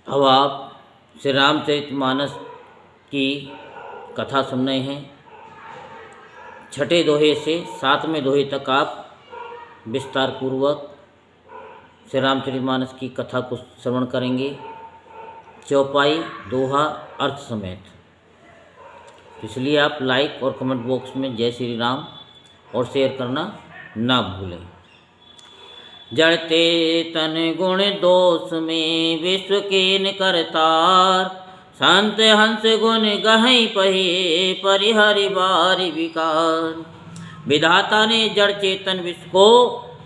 अब आप श्री रामचरितमानस की कथा सुन रहे हैं। छठे दोहे से 7वें दोहे तक आप विस्तार पूर्वक श्री रामचरितमानस की कथा को श्रवण करेंगे, चौपाई दोहा अर्थ समेत। इसलिए आप लाइक और कमेंट बॉक्स में जय श्री राम और शेयर करना ना भूलें। जड़ते तन गुण दोष में विश्व के करतार, संत हंस गुण गहई पहे परिहरि बारि विकार। विधाता ने जड़ चेतन विश्व को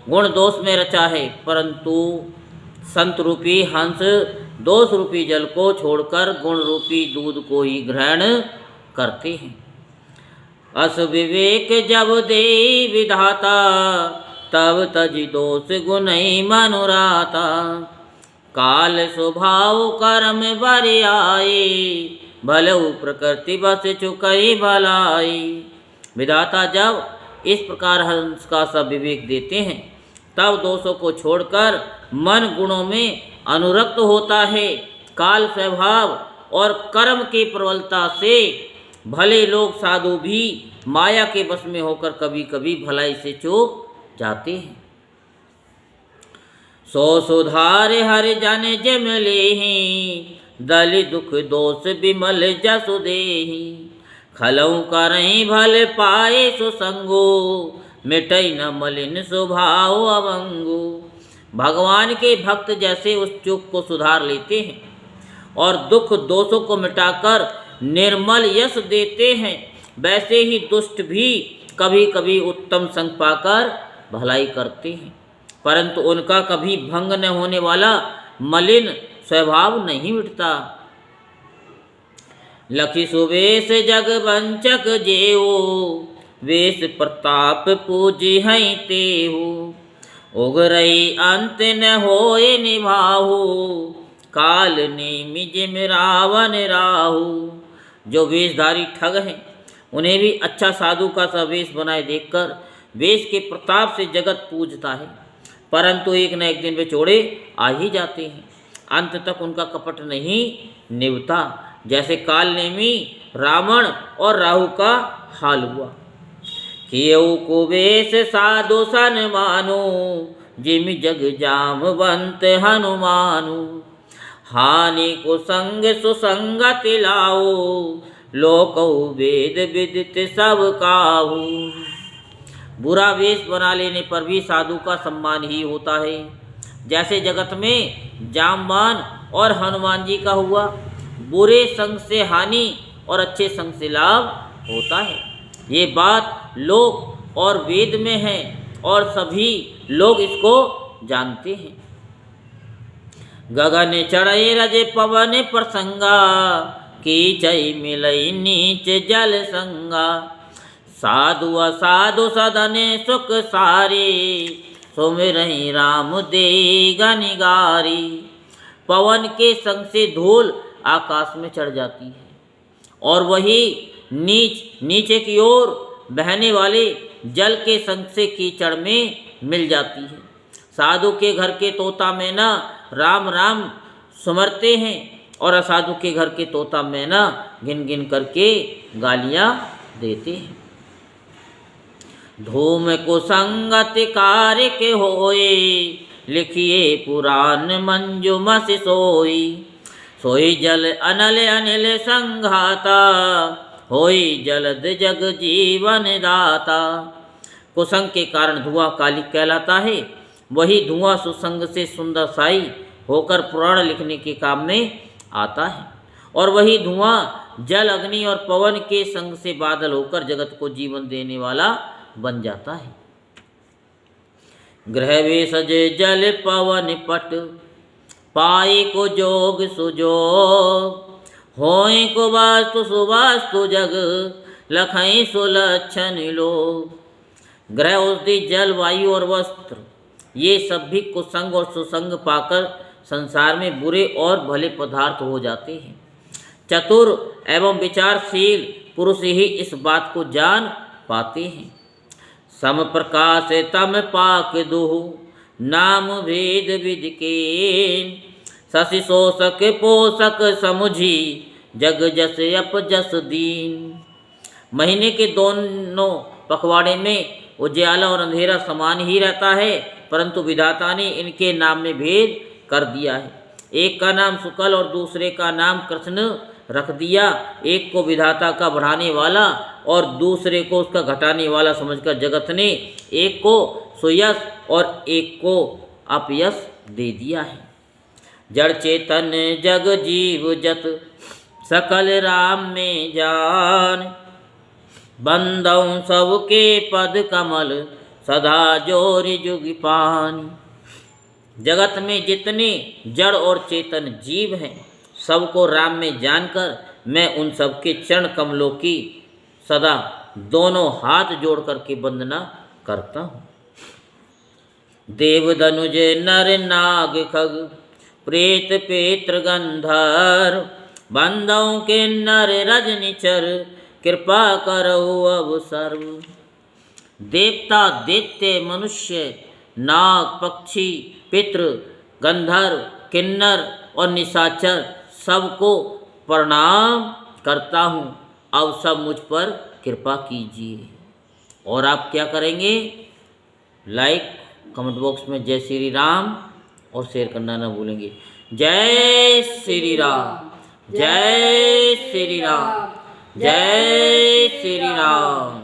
गुण दोष में रचा है, परंतु संत रूपी हंस दोष रूपी जल को छोड़कर गुण रूपी दूध को ही ग्रहण करते हैं। अस विवेक जब दे विधाता, तब तजि दोष गुणई मनुराता। काल स्वभाव कर्म बर आए, भलऊ प्रकृति बस चुकई भलाई। विधाता जब इस प्रकार हंस का सब विवेक देते हैं, तब दोषों को छोड़कर मन गुणों में अनुरक्त होता है। काल स्वभाव और कर्म की प्रबलता से भले लोग साधु भी माया के वश में होकर कभी कभी भलाई से चूक जाते हैं। सो सुधार हर जन जम लेहि, दलि दुख दोष विमल जसु देहि। खलऊ करहि भल पाए सुसंगो, मिटई न मलिन स्वभाव अवंगो। भगवान के भक्त जैसे उस चूक को सुधार लेते हैं और दुख दोषों को मिटाकर निर्मल यश देते हैं, वैसे ही दुष्ट भी कभी कभी उत्तम संग पाकर भलाई करते हैं, परंतु उनका कभी भंग न होने वाला मलिन स्वभाव नहीं मिटता। लखि सुवेश जग वंचक जेऊ, वेश प्रताप पूजी हई तेहु। उगरई अंत न होए निभाहु, काल नेमि जिम रावण राहु। जो वेशधारी ठग हैं, उन्हें भी अच्छा साधु का सा वेश बनाए देखकर वेश के प्रताप से जगत पूजता है, परंतु एक न एक दिन वे चोड़े आ ही जाते हैं। अंत तक उनका कपट नहीं निभता, जैसे काल नेमी रावण और राहु का हाल हुआ। कियऊ को वेश साधु सन मानो, जिम जग जामवंत हनुमानु। हानि को संग सुसंगत लाओ, लोकौ वेद विदित सब काहू। बुरा वेश बना लेने पर भी साधु का सम्मान ही होता है, जैसे जगत में जामवान और हनुमान जी का हुआ। बुरे संग से हानि और अच्छे संग से लाभ होता है, ये बात लोक और वेद में है और सभी लोग इसको जानते हैं। गगन चढ़े रजे पवन प्रसंगा, कीचई मिलई नीच जल संगा। साधु असाधु सदने सुख सारी, सुमिरहि राम दे गनिगारी। पवन के संग से धूल आकाश में चढ़ जाती है और वही नीचे की ओर बहने वाले जल के संग से कीचड़ में मिल जाती है। साधु के घर के तोता मैना राम राम सुमरते हैं और असाधु के घर के तोता मैना गिन गिन करके गालियां देते हैं। धूम को संगत कार्य के होए, लिखिए पुराण मंजुमस सोई। सोई जल अनल अनिल संघाता, होई जलद जग जीवन दाता। कुसंग के कारण धुआं कालिक कहलाता है, वही धुआं सुसंग से सुंदर साई होकर पुराण लिखने के काम में आता है, और वही धुआं जल अग्नि और पवन के संग से बादल होकर जगत को जीवन देने वाला बन जाता है। ग्रह वे सजे जल पवन पट, पाई को जोग सुजोग। होय को वास्तु सुवास्तु जग, लखई सुलक्षण लोग। ग्रह औषधि जल वायु और वस्त्र, ये सब भी कुसंग और सुसंग पाकर संसार में बुरे और भले पदार्थ हो जाते हैं। चतुर एवं विचारशील पुरुष ही इस बात को जान पाते हैं। सम प्रकाश तम पाक दुहु, नाम भेद विद के। शशि शोषक पोषक समुझी जग जस अप जस दीन। महीने के दोनों पखवाड़े में उजाला और अंधेरा समान ही रहता है, परंतु विधाता ने इनके नाम में भेद कर दिया है। एक का नाम शुक्ल और दूसरे का नाम कृष्ण रख दिया। एक को विधाता का बढ़ाने वाला और दूसरे को उसका घटाने वाला समझकर जगत ने एक को सुयश और एक को अपयश दे दिया है। जड़ चेतन जग जीव जत सकल राम में जान। बंदौ सबके पद कमल सदा जोरि जुग पान। जगत में जितने जड़ और चेतन जीव हैं, सबको राम में जानकर मैं उन सबके चरण कमलों की सदा दोनों हाथ जोड़ करके वंदना करता हूँ। देव धनुज नर नाग खग प्रेत पेत्र गंधर्व। बंदों के नर रजनिचर कृपा करो अब सर्व। देवता दैत्य मनुष्य नाग पक्षी पितृ गंधर्व किन्नर और निशाचर सबको प्रणाम करता हूँ, अब सब मुझ पर कृपा कीजिए। और आप क्या करेंगे? लाइक कमेंट बॉक्स में जय श्री राम और शेयर करना ना भूलेंगे। जय श्री राम, जय श्री राम, जय श्री राम।